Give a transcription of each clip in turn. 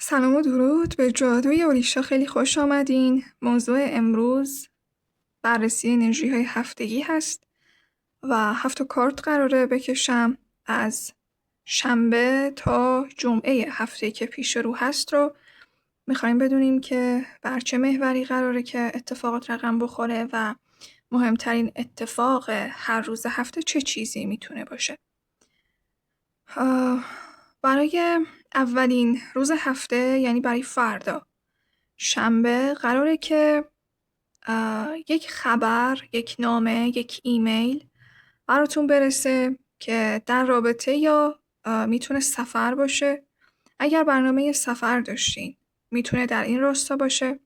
سلام و درود به جادوی اولیشا، خیلی خوش آمدین. موضوع امروز بررسی انرژی های هفتگی هست و 7 کارت قراره بکشم از شنبه تا جمعه هفته که پیش رو هست رو میخوایم بدونیم که بر چه محوری قراره که اتفاقات رقم بخوره و مهمترین اتفاق هر روز هفته چه چیزی میتونه باشه. برای اولین روز هفته، یعنی برای فردا شنبه، قراره که یک خبر، یک نامه، یک ایمیل براتون برسه که در رابطه یا میتونه سفر باشه. اگر برنامه سفر داشتین میتونه در این راستا باشه.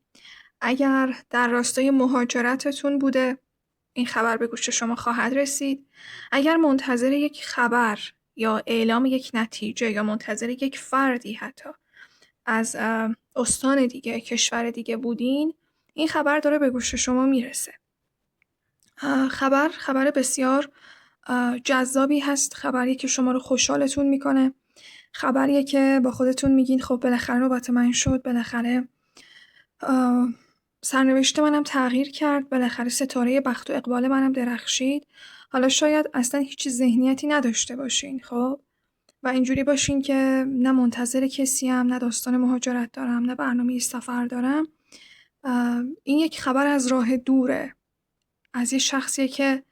اگر در راستای مهاجرتتون بوده این خبر به گوش شما خواهد رسید. اگر منتظر یک خبر یا اعلام یک نتیجه یا منتظر یک فردی حتی از استان دیگه، کشور دیگه بودین، این خبر داره به گوش شما میرسه. خبر بسیار جذابی هست، خبری که شما رو خوشحالتون میکنه، خبریه که با خودتون میگین خب بالاخره نوبت من شد، بالاخره سرنوشت منم تغییر کرد، بالاخره ستاره بخت و اقبال منم درخشید. حالا شاید اصلا هیچ ذهنیتی نداشته باشین خب و اینجوری باشین که نه منتظر کسیم، نه داستان مهاجرت دارم، نه برنامه سفر دارم. این یک خبر از راه دوره، از یه شخصیه که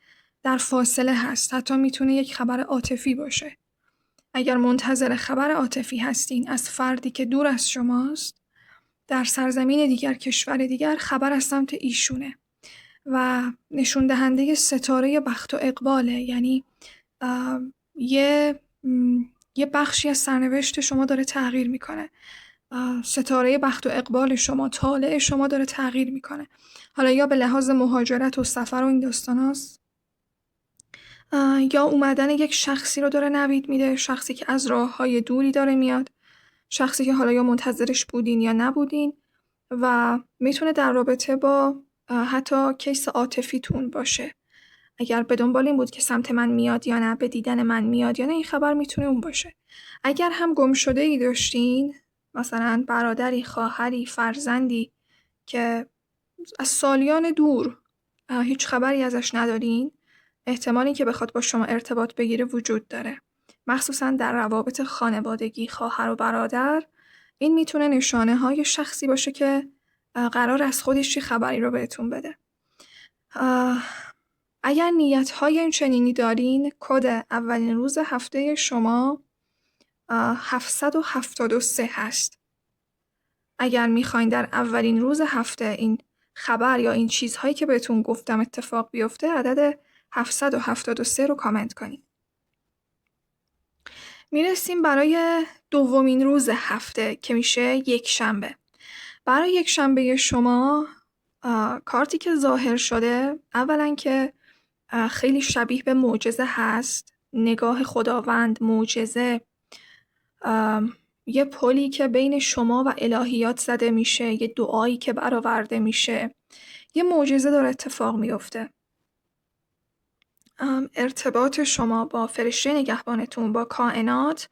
در فاصله هست. حتی میتونه یک خبر عاطفی باشه. اگر منتظر خبر عاطفی هستین از فردی که دور از شماست، در سرزمین دیگر، کشور دیگر، خبر از سمت ایشونه و نشون دهنده ستاره بخت و اقباله. یعنی یه بخشی از سرنوشت شما داره تغییر میکنه. ستاره بخت و اقبال شما، طالع شما داره تغییر میکنه. حالا یا به لحاظ مهاجرت و سفر و این داستان هاست، یا اومدن یک شخصی رو داره نوید میده، شخصی که از راه های دوری داره میاد، شخصی که حالا یا منتظرش بودین یا نبودین و میتونه در رابطه با حتی کیس عاطفیتون باشه. اگر به دنبال این بود که سمت من میاد یا نه، به دیدن من میاد یا نه، این خبر میتونه اون باشه. اگر هم گم شده ای داشتین، مثلا برادری، خواهری، فرزندی که از سالیان دور هیچ خبری ازش ندارین، احتمالی که بخواد با شما ارتباط بگیره وجود داره. مخصوصا در روابط خانوادگی، خواهر و برادر، این میتونه نشانه های شخصی باشه که قرار از خودش چی خبری رو بهتون بده. اگر نیت های این چنینی دارین، کد اولین روز هفته شما 773 هست. اگر میخواین در اولین روز هفته این خبر یا این چیزهایی که بهتون گفتم اتفاق بیفته، عدد 773 رو کامنت کنید. میرسیم برای دومین روز هفته که میشه یک شنبه. برای یک شنبه شما کارتی که ظاهر شده، اولا که خیلی شبیه به معجزه هست. نگاه خداوند، معجزه، یه پلی که بین شما و الهیات زده میشه، یه دعایی که برآورده میشه، یه معجزه داره اتفاق میفته. ارتباط شما با فرشته نگهبانتون، با کائنات،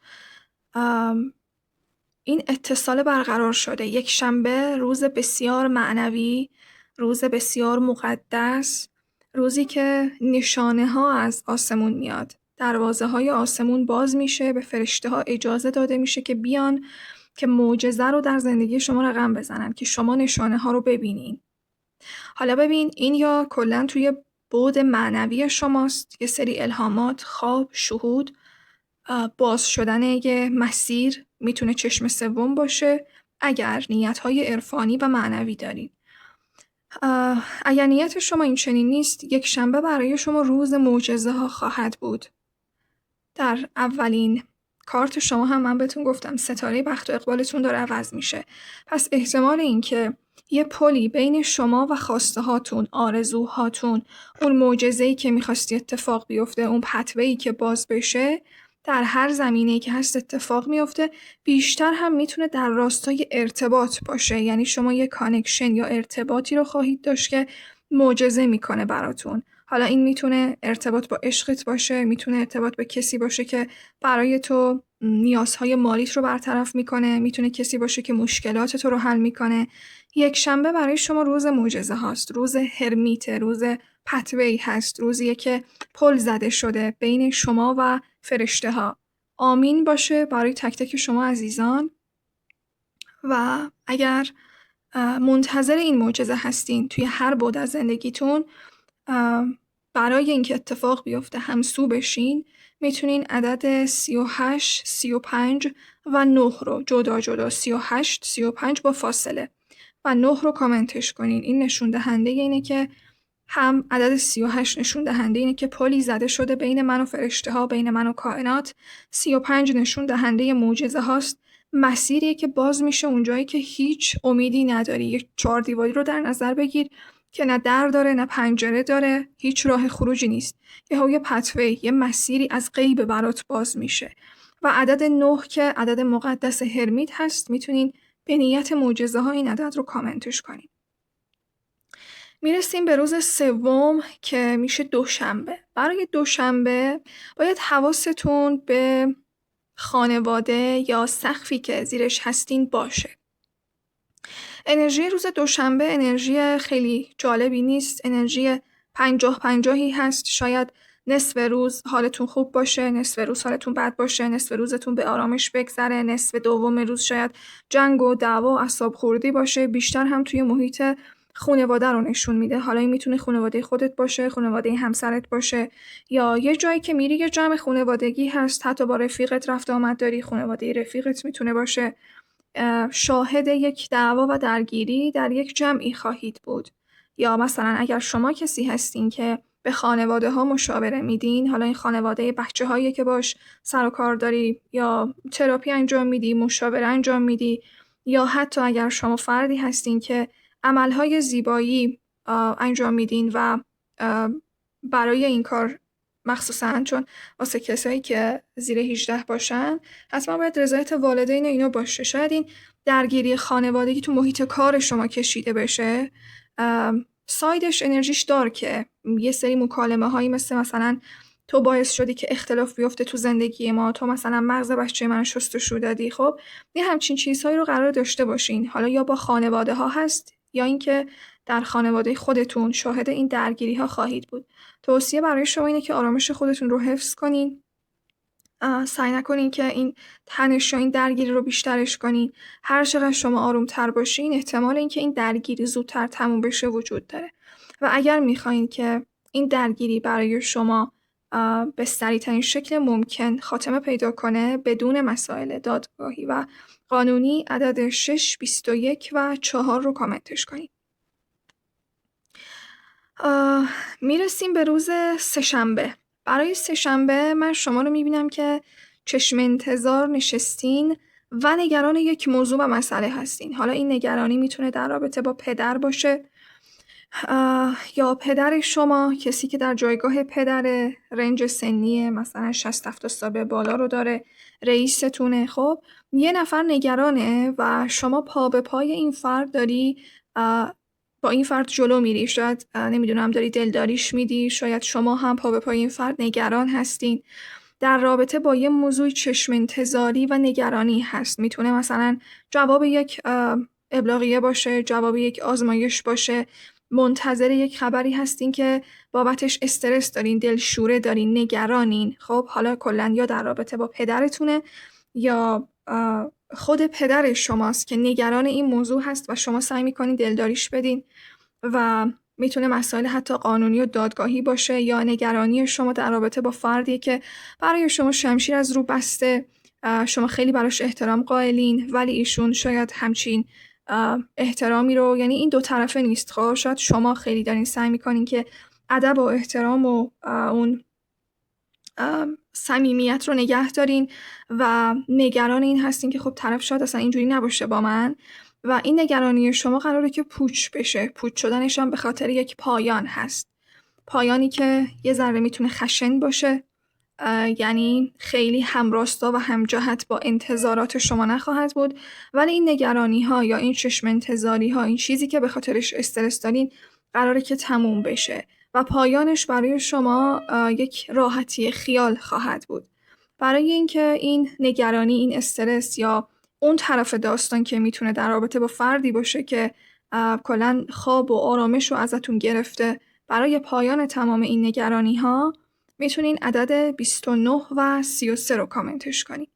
این اتصال برقرار شده. یک شنبه روز بسیار معنوی، روز بسیار مقدس، روزی که نشانه ها از آسمون میاد، دروازه های آسمون باز میشه، به فرشته ها اجازه داده میشه که بیان که معجزه رو در زندگی شما رقم بزنن، که شما نشانه ها رو ببینین. حالا ببین، این یا کلن توی بعد معنوی شماست، یه سری الهامات، خواب، شهود، باز شدن یه مسیر، میتونه چشم سوم باشه اگر نیت‌های عرفانی و معنوی دارین. اگر نیت شما این چنین نیست، یک شنبه برای شما روز معجزه ها خواهد بود. در اولین کارت شما هم من بهتون گفتم ستاره بخت و اقبالتون داره عوض میشه. پس احتمال این که یه پلی بین شما و خواسته هاتون، آرزوهاتون، اون معجزه‌ای که میخواستی اتفاق بیفته، اون پتوه‌ای که باز بشه، در هر زمینه‌ای که هست اتفاق میفته. بیشتر هم میتونه در راستای ارتباط باشه، یعنی شما یه کانکشن یا ارتباطی رو خواهید داشت که معجزه میکنه براتون. حالا این میتونه ارتباط با عشقت باشه، میتونه ارتباط با کسی باشه که برای تو نیازهای مالیت رو برطرف میکنه، میتونه کسی باشه که مشکلات تو رو حل میکنه. یک شنبه برای شما روز معجزه هاست، روز هرمیت، روز پتوی هست، روزیه که پل زده شده بین شما و فرشته ها. آمین باشه برای تک تک شما عزیزان. و اگر منتظر این معجزه هستین توی هر بعد از زندگیتون، برای اینکه اتفاق بیفته همسو بشین، میتونین عدد 38 35 و 9 رو جدا جدا 38 35 با فاصله و 9 رو کامنتش کنین. این نشون دهنده اینه که هم عدد 38 نشون دهنده اینه که پلی زده شده بین من و فرشته ها، بین من و کائنات. 35 نشون دهنده معجزه هاست، مسیریه که باز میشه اونجایی که هیچ امیدی نداری. یک 4 دیواری رو در نظر بگیر که نه در داره نه پنجره داره، هیچ راه خروجی نیست. یه پتوی، یه مسیری از غیب برات باز میشه. و عدد 9 که عدد مقدس هرمیت هست، میتونین به نیت معجزه ها این عدد رو کامنتش کنین. میرسیم به روز سوم که میشه دوشنبه. برای دوشنبه باید حواستون به خانواده یا سقفی که زیرش هستین باشه. انرژی روز دوشنبه انرژی خیلی جالبی نیست، انرژی 50-50 هست. شاید نصف روز حالتون خوب باشه، نصف روز حالتون بد باشه، نصف روزتون به آرامش بگذره، نصف دوم روز شاید جنگ و دعوا و اعصاب خوردی باشه. بیشتر هم توی محیط خانواده رو نشون میده. حالا این میتونه خانواده خودت باشه، خانواده همسرت باشه، یا یه جایی که میری یه جمع خانوادگی هست، حتی با رفیقت رفت آمد داری، خانواده رفیقت میتونه باشه. شاهد یک دعوا و درگیری در یک جمعی خواهید بود. یا مثلا اگر شما کسی هستین که به خانواده ها مشاوره میدین، حالا این خانواده بچه هایی که باش سر و کار داری یا تراپی انجام میدی، مشاوره انجام میدی، یا حتی اگر شما فردی هستین که عملهای زیبایی انجام میدین و برای این کار مخصوصا چون واسه کسایی که زیر 18 باشن حتما باید رضایت والدین اینا باشه. شاید این درگیری خانوادگی تو محیط کار شما کشیده بشه. سایدش انرژیش دار که یه سری مکالمه هایی مثلا تو باعث شدی که اختلاف بیفته تو زندگی ما، تو مثلا مغز بچه من شستشو دادی. خب یه همچین چیزهایی رو قرار داشته باشین، حالا یا با خانواده ها هست یا اینکه در خانواده خودتون شاهد این درگیری ها خواهید بود. توصیه برای شما اینه که آرامش خودتون رو حفظ کنین، سعی نکنین که این تنش یا این درگیری رو بیشترش کنین. هر چقدر شما آرومتر باشین احتمال اینکه این درگیری زودتر تموم بشه وجود داره. و اگر میخواین که این درگیری برای شما به سریع‌ترین شکل ممکن خاتمه پیدا کنه بدون مسائل دادگاهی و قانونی، عدد 6 21 و 4 رو کامنتش کنین. میرسیم به روز سه‌شنبه. برای سه‌شنبه من شما رو میبینم که چشم انتظار نشستین و نگران یک موضوع و مسئله هستین. حالا این نگرانی میتونه در رابطه با پدر باشه، یا پدر شما، کسی که در جایگاه پدر، رنج سنی مثلا 60-70 سال به بالا رو داره، رئیستونه. خب یه نفر نگرانه و شما پا به پای این فرد داری با این فرد جلو میری. شاید نمیدونم داری دلداریش میدی، شاید شما هم پا به پای این فرد نگران هستین. در رابطه با یه موضوع چشم انتظاری و نگرانی هست. میتونه مثلا جواب یک ابلاغیه باشه، جواب یک آزمایش باشه، منتظر یک خبری هستین که بابتش استرس دارین، دلشوره دارین، نگرانین. خب حالا کلا یا در رابطه با پدرتونه یا خود پدر شماست که نگران این موضوع هست و شما سعی میکنین دلداریش بدین. و میتونه مسائل حتی قانونی و دادگاهی باشه، یا نگرانی شما در رابطه با فردی که برای شما شمشیر از رو بسته، شما خیلی براش احترام قائلین ولی ایشون شاید همچین احترامی رو، یعنی این دو طرفه نیست. خب شاید شما خیلی دارین سعی میکنین که ادب و احترام و اون صمیمیت رو نگه دارین و نگران این هستین که خب طرف شاید اصلا اینجوری نباشه با من، و این نگرانی شما قراره که پوچ بشه. پوچ شدنش هم به خاطر یک پایان هست، پایانی که یه ذره میتونه خشن باشه، یعنی خیلی همراستا و همجهت با انتظارات شما نخواهد بود، ولی این نگرانی ها یا این چشم انتظاری ها، این چیزی که به خاطرش استرس دارین قراره که تموم بشه و پایانش برای شما یک راحتی خیال خواهد بود. برای اینکه این نگرانی، این استرس یا اون طرف داستان که میتونه در رابطه با فردی باشه که کلاً خواب و آرامش رو ازتون گرفته، برای پایان تمام این نگرانی ها میتونین عدد 29 و 33 رو کامنتش کنین.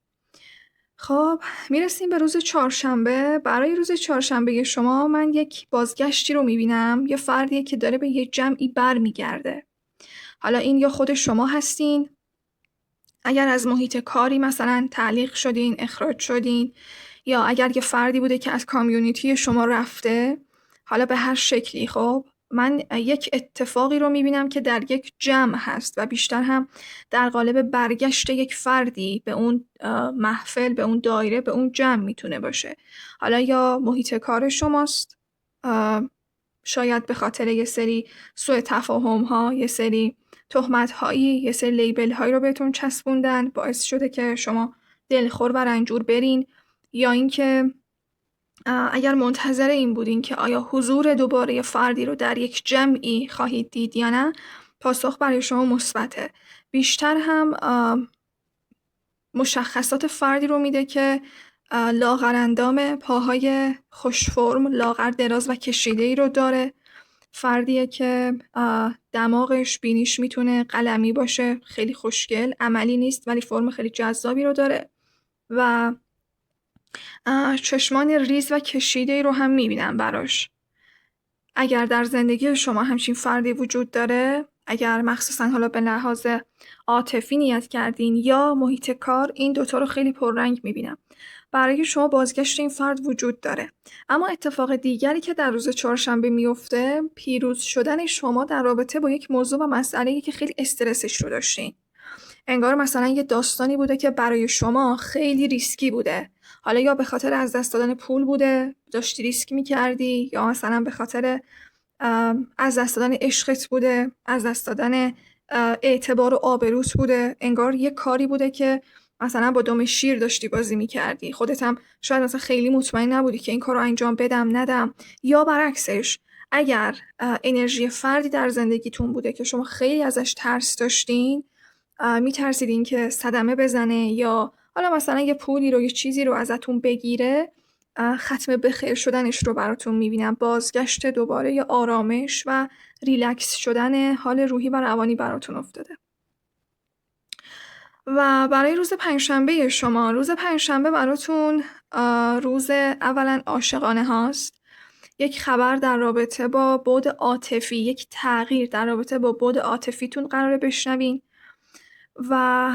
خب میرسیم به روز چهارشنبه. برای روز چهارشنبه شما من یک بازگشتی رو میبینم، یه فردیه که داره به یه جمعی بر میگرده. حالا این یا خود شما هستین، اگر از محیط کاری مثلا تعلیق شدین، اخراج شدین، یا اگر یه فردی بوده که از کامیونیتی شما رفته، حالا به هر شکلی. خب من یک اتفاقی رو میبینم که در یک جمع هست و بیشتر هم در قالب برگشت یک فردی به اون محفل، به اون دایره، به اون جمع میتونه باشه. حالا یا محیط کار شماست، شاید به خاطر یه سری سوء تفاهم ها، یه سری تهمت هایی، یه سری لیبل هایی رو بهتون چسبوندن، باعث شده که شما دلخور و رنجور برین. یا اینکه اگر منتظر این بودین که آیا حضور دوباره فردی رو در یک جمعی خواهید دید یا نه، پاسخ برای شما مثبته. بیشتر هم مشخصات فردی رو میده که لاغرندام، پاهای خوش فرم، لاغر، دراز و کشیده‌ای رو داره. فردیه که دماغش، بینیش میتونه قلمی باشه، خیلی خوشگل، عملی نیست ولی فرم خیلی جذابی رو داره و چشمان ریز و کشیده‌ای رو هم میبینم براش. اگر در زندگی شما همچین فردی وجود داره، اگر مخصوصا حالا به لحاظ عاطفی نیت کردین یا محیط کار، این دوتا رو خیلی پررنگ میبینم. برای شما بازگشت این فرد وجود داره. اما اتفاق دیگری که در روز چهارشنبه میفته، پیروز شدن شما در رابطه با یک موضوع و مسئله‌ای که خیلی استرسش رو داشتین. انگار مثلا یه داستانی بوده که برای شما خیلی ریسکی بوده. حالا یا به خاطر از دست دادن پول بوده، داشتی ریسک میکردی، یا مثلا به خاطر از دست دادن عشقت بوده، از دست دادن اعتبار و آبروت بوده. انگار یه کاری بوده که مثلا با دم شیر داشتی بازی میکردی، خودت هم شاید مثلا خیلی مطمئن نبودی که این کار رو انجام بدم ندم. یا برعکسش، اگر انرژی فردی در زندگیتون بوده که شما خیلی ازش ترس داشتین، میترسیدین که صدمه بزنه یا حالا مثلا یه پولی رو، یه چیزی رو ازتون بگیره، ختم به خیر شدنش رو براتون میبینم. بازگشت دوباره یا آرامش و ریلکس شدن حال روحی و روانی براتون افتاده. و برای روز پنجشنبه شما، روز پنجشنبه براتون روز اولا عاشقانه هاست. یک خبر در رابطه با بعد عاطفی، یک تغییر در رابطه با بعد عاطفیتون قراره بشنوین و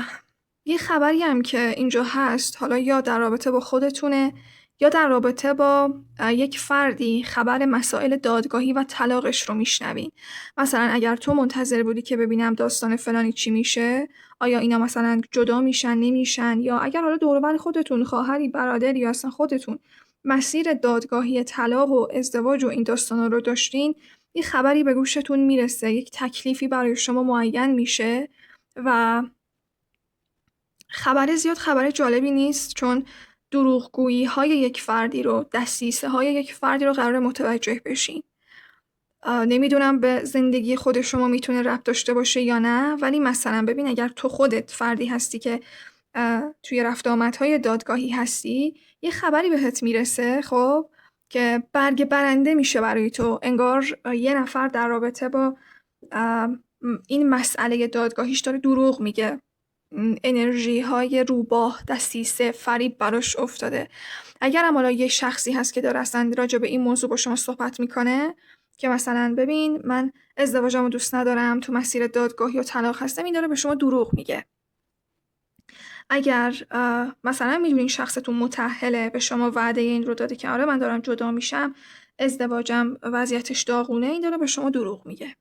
یه خبری هم که اینجا هست، حالا یا در رابطه با خودتونه یا در رابطه با یک فردی، خبر مسائل دادگاهی و طلاقش رو میشنوین. مثلا اگر تو منتظر بودی که ببینم داستان فلانی چی میشه، آیا اینا مثلا جدا میشن نمیشن، یا اگر حالا دور و بر خودتون، خواهری، برادری یا اصلا خودتون مسیر دادگاهی طلاق و ازدواج و این داستانا رو داشتین، یه خبری به گوشتون میرسه، یک تکلیفی برای شما معین میشه و خبر زیاد خبر جالبی نیست، چون دروغگویی های یک فردی رو، دسیسه های یک فردی رو قرار متوجه بشین. نمیدونم به زندگی خود شما میتونه ربط داشته باشه یا نه، ولی مثلا ببین اگر تو خودت فردی هستی که توی رفت آمدهای دادگاهی هستی، یه خبری بهت میرسه خب که برگ برنده میشه برای تو. انگار یه نفر در رابطه با این مسئله دادگاهیش داره دروغ میگه، انرژی های روباه، دسیسه، فریب براش افتاده. اگر هم حالا یه شخصی هست که داره اصلا راجع به این موضوع با شما صحبت میکنه که مثلا ببین من ازدواجمو دوست ندارم، تو مسیر دادگاهی و طلاق هستم، این داره به شما دروغ میگه. اگر مثلا میدونین شخصتون متأهله، به شما وعده این رو داده که آره من دارم جدا میشم، ازدواجم وضعیتش داغونه، این داره به شما دروغ میگه.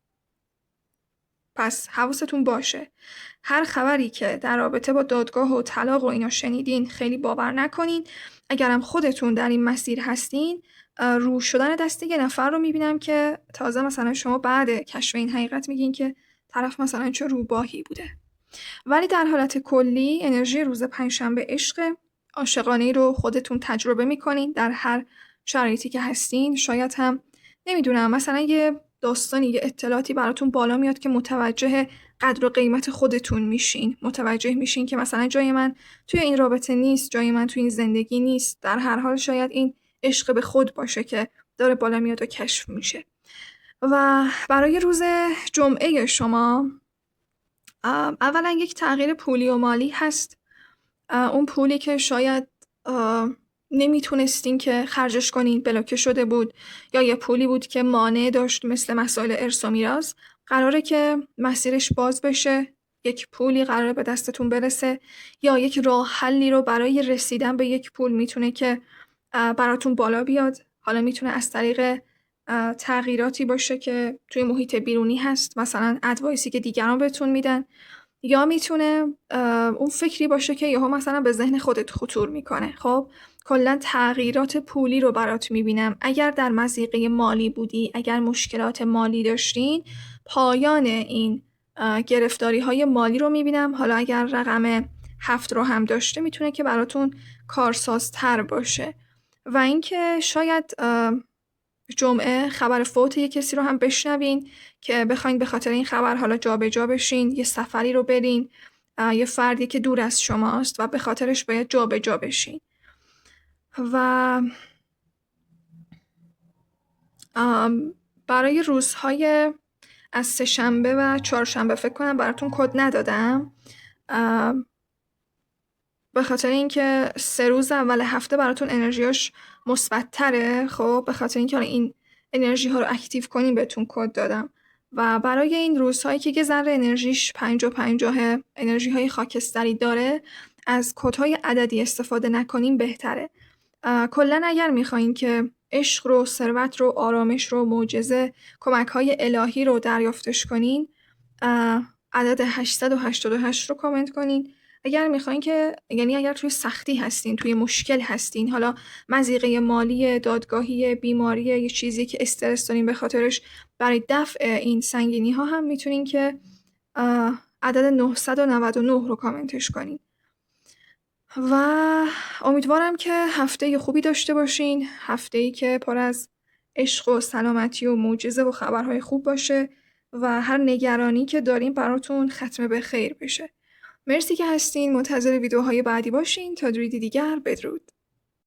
پس حواستون باشه، هر خبری که در رابطه با دادگاه و طلاق و اینا شنیدین خیلی باور نکنین. اگرم خودتون در این مسیر هستین، رو شدن دست یه نفر رو میبینم که تازه مثلا شما بعد کشف این حقیقت میگین که طرف مثلا چه روباهی بوده. ولی در حالت کلی انرژی روز پنجشنبه عشق، عاشقانه‌ای رو خودتون تجربه میکنین در هر شرایطی که هستین. شاید هم نمیدونم مثلا یه داستانی، یه اطلاعاتی براتون بالا میاد که متوجه قدر و قیمت خودتون میشین. متوجه میشین که مثلا جای من توی این رابطه نیست، جای من توی این زندگی نیست. در هر حال شاید این عشق به خود باشه که داره بالا میاد و کشف میشه. و برای روز جمعه شما اولا یک تغییر پولی و مالی هست. اون پولی که شاید نمیتونستین که خرجش کنین، بلاکه شده بود، یا یه پولی بود که مانع داشت مثل مسائل ارث و میراث، قراره که مسیرش باز بشه. یک پولی قراره به دستتون برسه، یا یک راه حلی رو برای رسیدن به یک پول میتونه که براتون بالا بیاد. حالا میتونه از طریق تغییراتی باشه که توی محیط بیرونی هست، مثلا ادوایسی که دیگران بهتون میدن، یا میتونه اون فکری باشه که یهو مثلا به ذهن خودت خطور میکنه. خب کلا تغییرات پولی رو برات میبینم. اگر در مضیقه مالی بودی، اگر مشکلات مالی داشتین، پایان این گرفتاری های مالی رو میبینم. حالا اگر رقم 7 رو هم داشته میتونه که براتون کارسازتر باشه. و اینکه شاید جمعه خبر فوت یه کسی رو هم بشنوین که بخواین به خاطر این خبر حالا جابجا بشین، یه سفری رو برین، یه فردی که دور از شماست و به خاطرش باید جابجا بشین. و برای روزهای از سه‌شنبه و چهارشنبه فکر کنم براتون کد ندادم، به خاطر اینکه 3 روز اول هفته براتون انرژیاش مثبت‌تره. خب به خاطر اینکه این انرژی ها رو اکتیو کنین بهتون کد دادم. و برای این روزهایی که یه ذره انرژیش 50-50 انرژی های خاکستری داره، از کدهای عددی استفاده نکنین بهتره. کلا اگر میخواین که عشق رو، ثروت رو، آرامش رو، معجزه، کمک های الهی رو دریافتش کنین، عدد 888 رو کامنت کنین. اگر میخواین که یعنی اگر توی سختی هستین، توی مشکل هستین، حالا مضیقه مالی، دادگاهی، بیماری، یه چیزی که استرس دارین به خاطرش، برای دفع این سنگینی ها هم میتونین که عدد 999 رو کامنتش کنین. و امیدوارم که هفته خوبی داشته باشین، هفته‌ای که پر از عشق و سلامتی و معجزه و خبرهای خوب باشه و هر نگرانی که دارین براتون ختم به خیر بشه. مرسی که هستین. منتظر ویدیوهای بعدی باشین. تا درودی دیگر، بدرود.